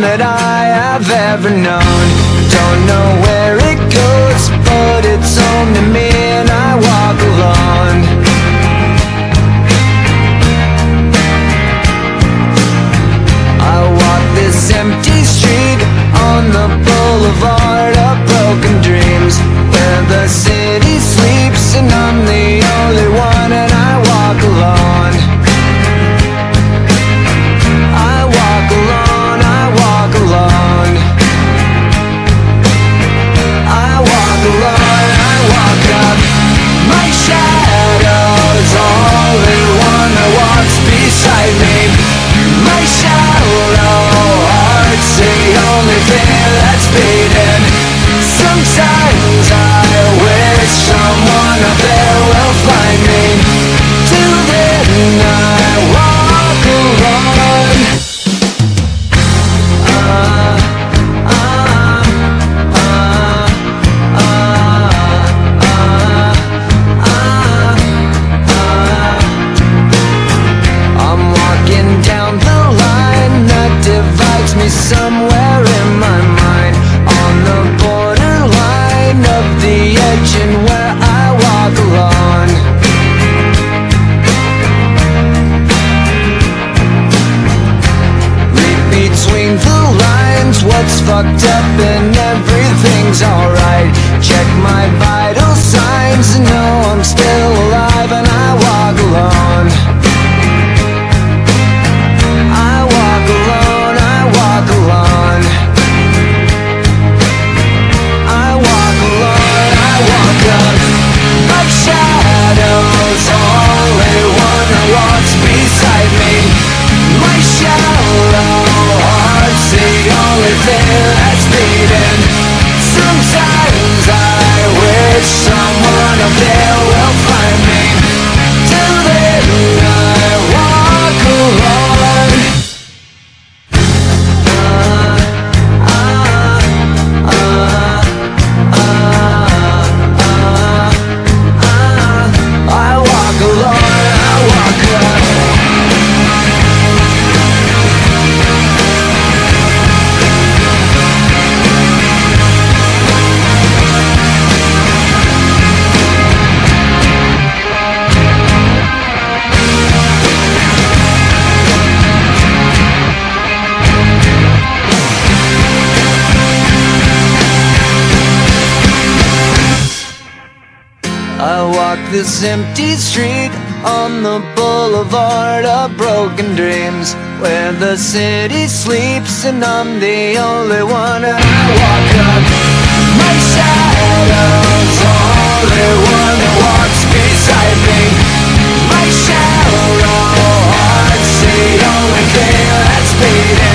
one that I have ever known. Don't know where it goes, but it's home to me, and I walk alone. I walk this empty street on the boulevard of broken dreams, where the city sleeps and I'm the only one, and I walk alone. I walk alone, I walk alone. I walk alone, I walk up. My shadow's only one that walks beside me. My shallow heart's the only thing that's beating. Sometimes I wish someone up there will find me. Till then I walk alone. I'm walking down the line that divides me somewhere in my mind, on the borderline of the edge and where I walk alone. Read between the lines what's fucked up and everything's alright. Check my vital signs and know I'm still alive, and I walk alone. I walk alone, I walk alone. I walk alone, I walk up. My shadow's only one that walks beside me. My shallow heart's the only thing that's beating. Sometimes I wish someone up there will find me. Till then I walk alone. I walk alone, I walk up. I walk this empty street on the boulevard of broken dreams, where the city sleeps and I'm the only one, and I walk up. My shadow's only one that walks beside me. My shallow heart's the only thing that's beating.